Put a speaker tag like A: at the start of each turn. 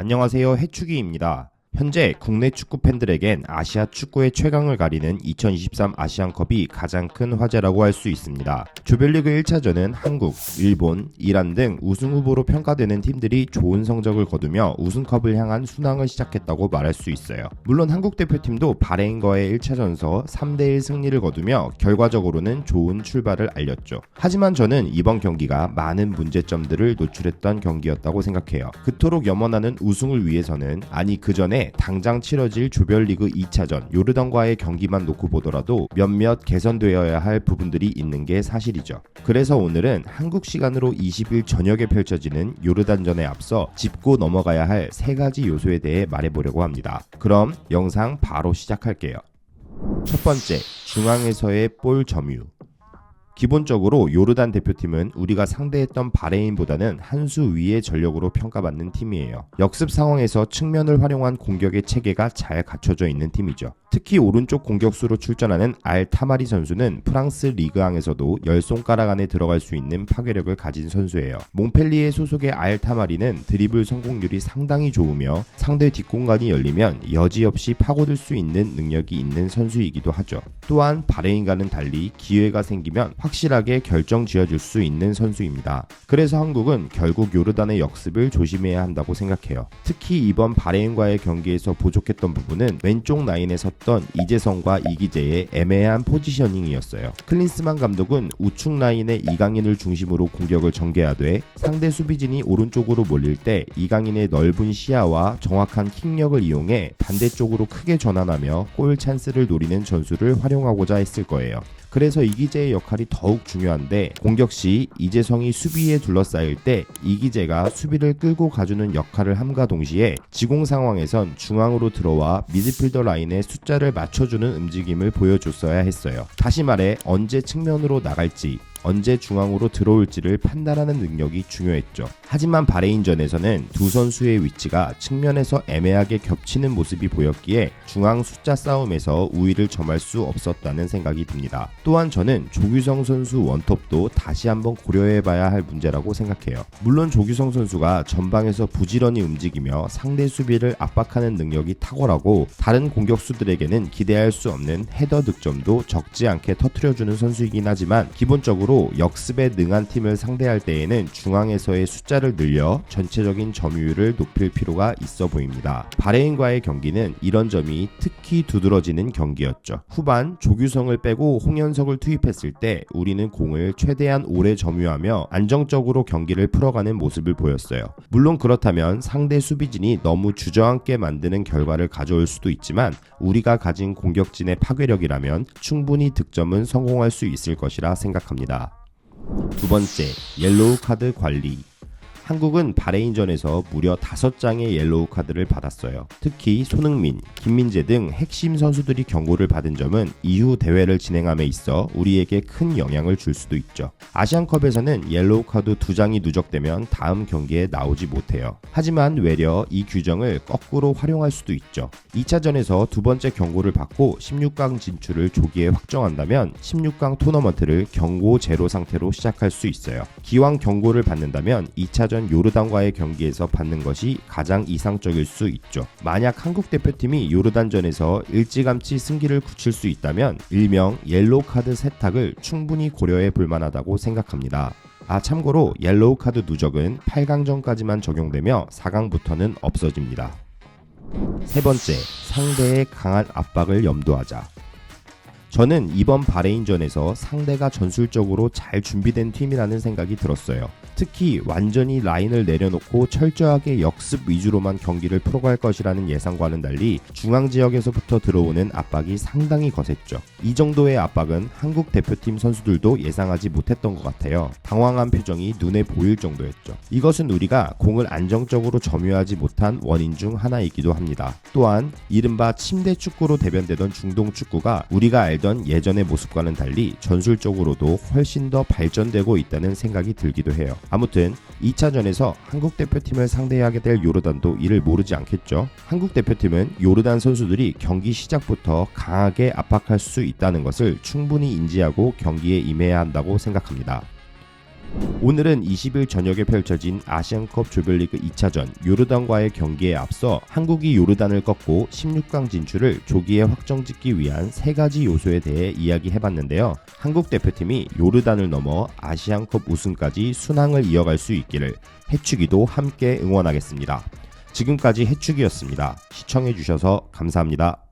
A: 안녕하세요, 해축이입니다. 현재 국내 축구 팬들에겐 아시아 축구의 최강을 가리는 2023 아시안컵이 가장 큰 화제라고 할 수 있습니다. 조별리그 1차전은 한국, 일본, 이란 등 우승 후보로 평가되는 팀들이 좋은 성적을 거두며 우승컵을 향한 순항을 시작했다고 말할 수 있어요. 물론 한국 대표팀도 바레인과의 1차전에서 3대1 승리를 거두며 결과적으로는 좋은 출발을 알렸죠. 하지만 저는 이번 경기가 많은 문제점들을 노출했던 경기였다고 생각해요. 그토록 염원하는 우승을 위해서는 그 전에 당장 치러질 조별리그 2차전 요르단과의 경기만 놓고 보더라도 몇몇 개선되어야 할 부분들이 있는 게 사실이죠. 그래서 오늘은 한국 시간으로 20일 저녁에 펼쳐지는 요르단전에 앞서 짚고 넘어가야 할 3가지 요소에 대해 말해보려고 합니다. 그럼 영상 바로 시작할게요. 첫 번째, 중앙에서의 볼 점유. 기본적으로 요르단 대표팀은 우리가 상대했던 바레인보다는 한 수 위의 전력으로 평가받는 팀이에요. 역습 상황에서 측면을 활용한 공격의 체계가 잘 갖춰져 있는 팀이죠. 특히 오른쪽 공격수로 출전하는 알 타마리 선수는 프랑스 리그앙에서도 10손가락 안에 들어갈 수 있는 파괴력을 가진 선수예요. 몽펠리에 소속의 알 타마리는 드리블 성공률이 상당히 좋으며 상대 뒷공간이 열리면 여지없이 파고들 수 있는 능력이 있는 선수이기도 하죠. 또한 바레인과는 달리 기회가 생기면 확실하게 결정 지어줄 수 있는 선수입니다. 그래서 한국은 결국 요르단의 역습을 조심해야 한다고 생각해요. 특히 이번 바레인과의 경기에서 부족했던 부분은 왼쪽 라인에 섰던 이재성과 이기재의 애매한 포지셔닝이었어요. 클린스만 감독은 우측 라인의 이강인을 중심으로 공격을 전개하되 상대 수비진이 오른쪽으로 몰릴 때 이강인의 넓은 시야와 정확한 킥력을 이용해 반대쪽으로 크게 전환하며 골 찬스를 노리는 전술을 활용하고자 했을 거예요. 그래서 이기재의 역할이 더욱 중요한데 공격 시 이재성이 수비에 둘러싸일 때 이기재가 수비를 끌고 가주는 역할을 함과 동시에 지공 상황에선 중앙으로 들어와 미드필더 라인의 숫자를 맞춰주는 움직임을 보여줬어야 했어요. 다시 말해 언제 측면으로 나갈지 언제 중앙으로 들어올지를 판단하는 능력이 중요했죠. 하지만 바레인전에서는 두 선수의 위치가 측면에서 애매하게 겹치는 모습이 보였기에 중앙 숫자 싸움에서 우위를 점할 수 없었다는 생각이 듭니다. 또한 저는 조규성 선수 원톱도 다시 한번 고려해봐야 할 문제라고 생각해요. 물론 조규성 선수가 전방에서 부지런히 움직이며 상대 수비를 압박하는 능력이 탁월하고 다른 공격수들에게는 기대할 수 없는 헤더 득점도 적지 않게 터뜨려주는 선수이긴 하지만 기본적으로 역습에 능한 팀을 상대할 때에는 중앙에서의 숫자를 늘려 전체적인 점유율을 높일 필요가 있어 보입니다. 바레인과의 경기는 이런 점이 특히 두드러지는 경기였죠. 후반 조규성을 빼고 홍현석을 투입했을 때 우리는 공을 최대한 오래 점유하며 안정적으로 경기를 풀어가는 모습을 보였어요. 물론 그렇다면 상대 수비진이 너무 주저앉게 만드는 결과를 가져올 수도 있지만 우리가 가진 공격진의 파괴력이라면 충분히 득점은 성공할 수 있을 것이라 생각합니다. 두 번째, 옐로우 카드 관리. 한국은 바레인전에서 무려 5장의 옐로우 카드를 받았어요. 특히 손흥민, 김민재 등 핵심 선수들이 경고를 받은 점은 이후 대회를 진행함에 있어 우리에게 큰 영향을 줄 수도 있죠. 아시안컵에서는 옐로우 카드 2장이 누적되면 다음 경기에 나오지 못해요. 하지만 외려 이 규정을 거꾸로 활용할 수도 있죠. 2차전에서 두 번째 경고를 받고 16강 진출을 조기에 확정한다면 16강 토너먼트를 경고 제로 상태로 시작할 수 있어요. 기왕 경고를 받는다면 2차전 요르단과의 경기에서 받는 것이 가장 이상적일 수 있죠. 만약 한국 대표팀이 요르단전에서 일찌감치 승기를 굳힐 수 있다면 일명 옐로우 카드 세탁을 충분히 고려해 볼 만하다고 생각합니다. 참고로 옐로우 카드 누적은 8강전까지만 적용되며 4강부터는 없어집니다. 세 번째, 상대의 강한 압박을 염두하자. 저는 이번 바레인전에서 상대가 전술적으로 잘 준비된 팀이라는 생각이 들었어요. 특히 완전히 라인을 내려놓고 철저하게 역습 위주로만 경기를 풀어갈 것이라는 예상과는 달리 중앙 지역에서부터 들어오는 압박이 상당히 거셌죠. 이 정도의 압박은 한국 대표팀 선수들도 예상하지 못했던 것 같아요. 당황한 표정이 눈에 보일 정도였죠. 이것은 우리가 공을 안정적으로 점유하지 못한 원인 중 하나이기도 합니다. 또한 이른바 침대 축구로 대변되던 중동 축구가 우리가 알던 예전의 모습과는 달리 전술적으로도 훨씬 더 발전되고 있다는 생각이 들기도 해요. 아무튼 2차전에서 한국 대표팀을 상대하게 될 요르단도 이를 모르지 않겠죠. 한국 대표팀은 요르단 선수들이 경기 시작부터 강하게 압박할 수 있다는 것을 충분히 인지하고 경기에 임해야 한다고 생각합니다. 오늘은 20일 저녁에 펼쳐진 아시안컵 조별리그 2차전 요르단과의 경기에 앞서 한국이 요르단을 꺾고 16강 진출을 조기에 확정짓기 위한 3가지 요소에 대해 이야기해봤는데요. 한국 대표팀이 요르단을 넘어 아시안컵 우승까지 순항을 이어갈 수 있기를 해축이도 함께 응원하겠습니다. 지금까지 해축이었습니다. 시청해주셔서 감사합니다.